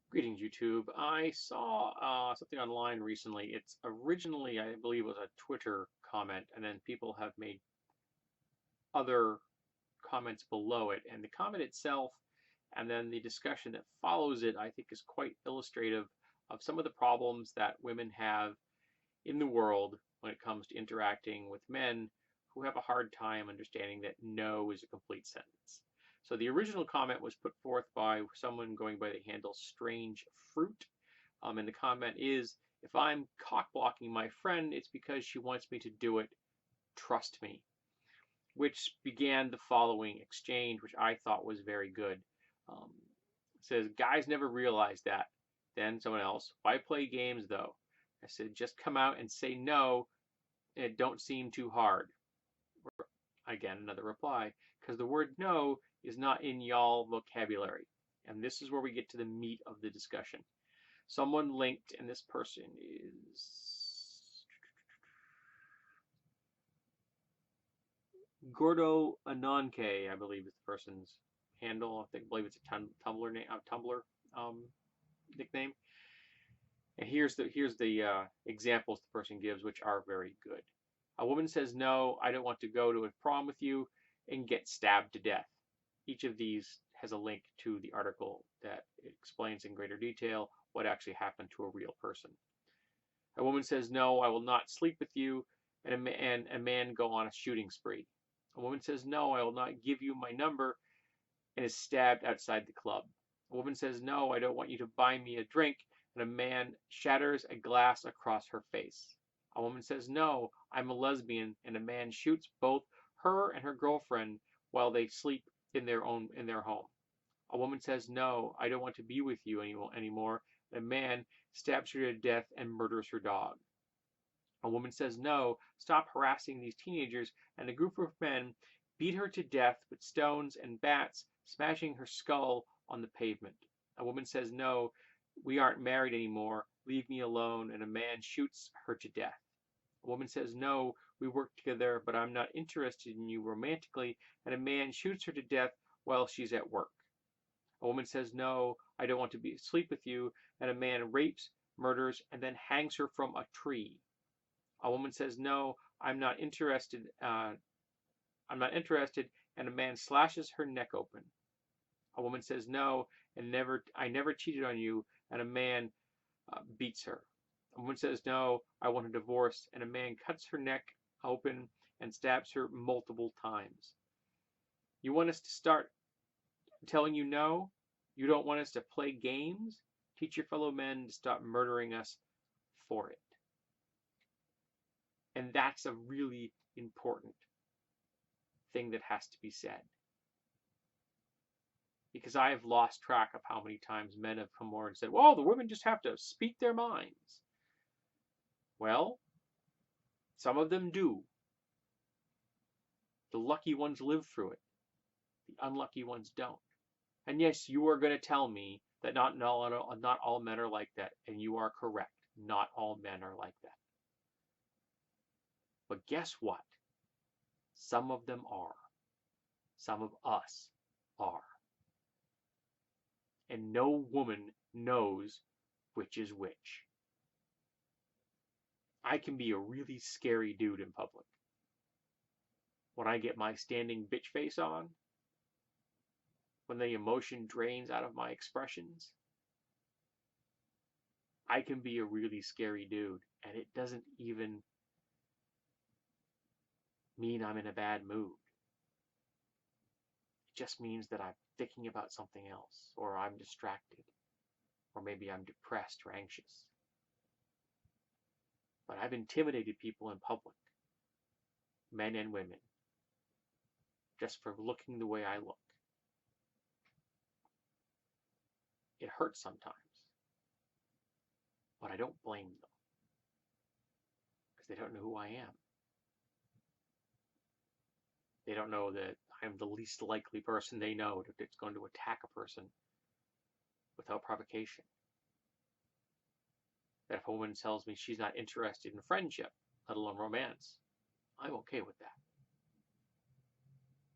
Greetings, YouTube. I saw something online recently. It's originally, I believe, was a Twitter comment, and then people have made other comments below it. And the comment itself, and then the discussion that follows it, I think is quite illustrative of some of the problems that women have in the world when it comes to interacting with men who have a hard time understanding that no is a complete sentence. So the original comment was put forth by someone going by the handle Strange Fruit. And the comment is, if I'm cock blocking my friend, it's because she wants me to do it. Trust me. Which began the following exchange, which I thought was very good. It says, guys never realize that. Then someone else, why play games though? I said, just come out and say no, and it don't seem too hard. Again, another reply, because the word no is not in y'all vocabulary. And this is where we get to the meat of the discussion. Someone linked, and this person is Gordo Ananke, I believe is the person's handle. I believe it's a Tumblr name, Tumblr um, nickname. And here's the examples the person gives, which are very good. A woman says, no, I don't want to go to a prom with you, and get stabbed to death. Each of these has a link to the article that explains in greater detail what actually happened to a real person. A woman says, no, I will not sleep with you, and a man go on a shooting spree. A woman says, no, I will not give you my number, and is stabbed outside the club. A woman says, no, I don't want you to buy me a drink, and a man shatters a glass across her face. A woman says, no, I'm a lesbian, and a man shoots both her and her girlfriend while they sleep in their home. A woman says, no, I don't want to be with you anymore, and a man stabs her to death and murders her dog. A woman says, no, stop harassing these teenagers, and a group of men beat her to death with stones and bats, smashing her skull on the pavement. A woman says, no, we aren't married anymore, leave me alone, and a man shoots her to death. A woman says, no, we work together, but I'm not interested in you romantically, and a man shoots her to death while she's at work. A woman says, no, I don't want to sleep with you, and a man rapes, murders, and then hangs her from a tree. A woman says, no, I'm not interested. I'm not interested, and a man slashes her neck open. A woman says, no, and I never cheated on you, and a man beats her. A woman says, no, I want a divorce, and a man cuts her neck open and stabs her multiple times. You want us to start telling you no? You don't want us to play games? Teach your fellow men to stop murdering us for it. And that's a really important thing that has to be said. Because I have lost track of how many times men have come over and said, well, the women just have to speak their minds. Well, some of them do. The lucky ones live through it. The unlucky ones don't. And yes, you are going to tell me that not all men are like that, and you are correct. Not all men are like that. But guess what? Some of them are. Some of us are. And no woman knows which is which. I can be a really scary dude in public. When I get my standing bitch face on, when the emotion drains out of my expressions, I can be a really scary dude, and it doesn't even mean I'm in a bad mood. It just means that I'm thinking about something else, or I'm distracted, or maybe I'm depressed or anxious. But I've intimidated people in public, men and women, just for looking the way I look. It hurts sometimes, but I don't blame them, because they don't know who I am. They don't know that I'm the least likely person they know that's going to attack a person without provocation. That if a woman tells me she's not interested in friendship, let alone romance, I'm okay with that.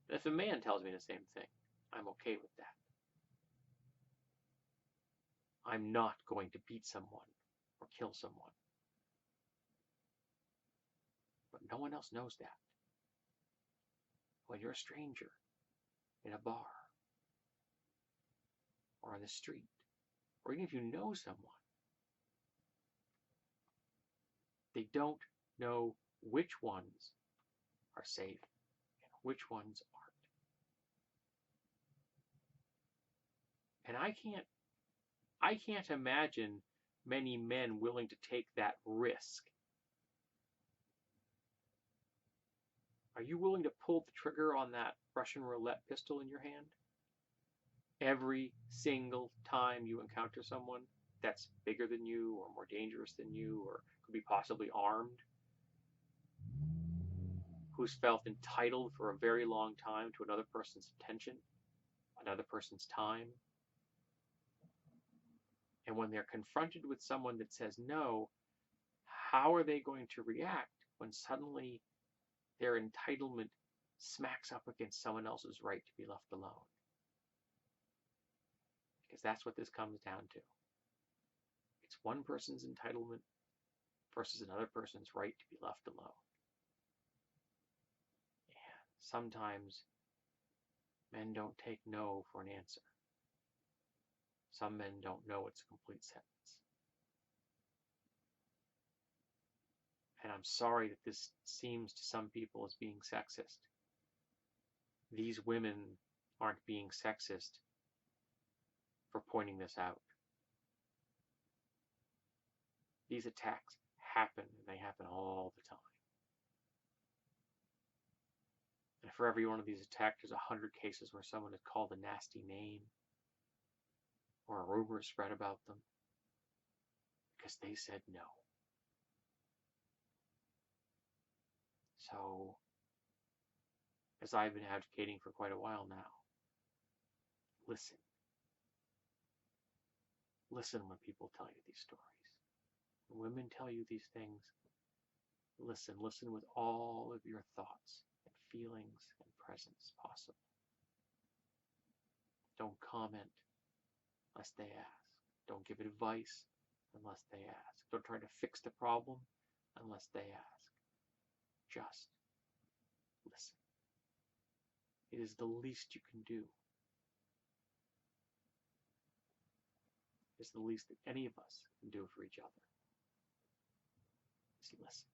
And if a man tells me the same thing, I'm okay with that. I'm not going to beat someone or kill someone. But no one else knows that. When you're a stranger in a bar or on the street, or even if you know someone, they don't know which ones are safe and which ones aren't. And I can't imagine many men willing to take that risk. Are you willing to pull the trigger on that Russian roulette pistol in your hand every single time you encounter someone that's bigger than you or more dangerous than you or could be possibly armed, who's felt entitled for a very long time to another person's attention, another person's time? And when they're confronted with someone that says no, how are they going to react when suddenly their entitlement smacks up against someone else's right to be left alone? Because that's what this comes down to. It's one person's entitlement versus another person's right to be left alone. And sometimes men don't take no for an answer. Some men don't know it's a complete sentence. And I'm sorry that this seems to some people as being sexist. These women aren't being sexist for pointing this out. These attacks happen, and they happen all the time. And for every one of these attacks, there's 100 cases where someone is called a nasty name or a rumor is spread about them because they said no. So, as I've been advocating for quite a while now, listen. Listen when people tell you these stories. When women tell you these things, listen. Listen with all of your thoughts and feelings and presence possible. Don't comment unless they ask. Don't give advice unless they ask. Don't try to fix the problem unless they ask. Just listen. It is the least you can do. It's the least that any of us can do for each other. Is listen.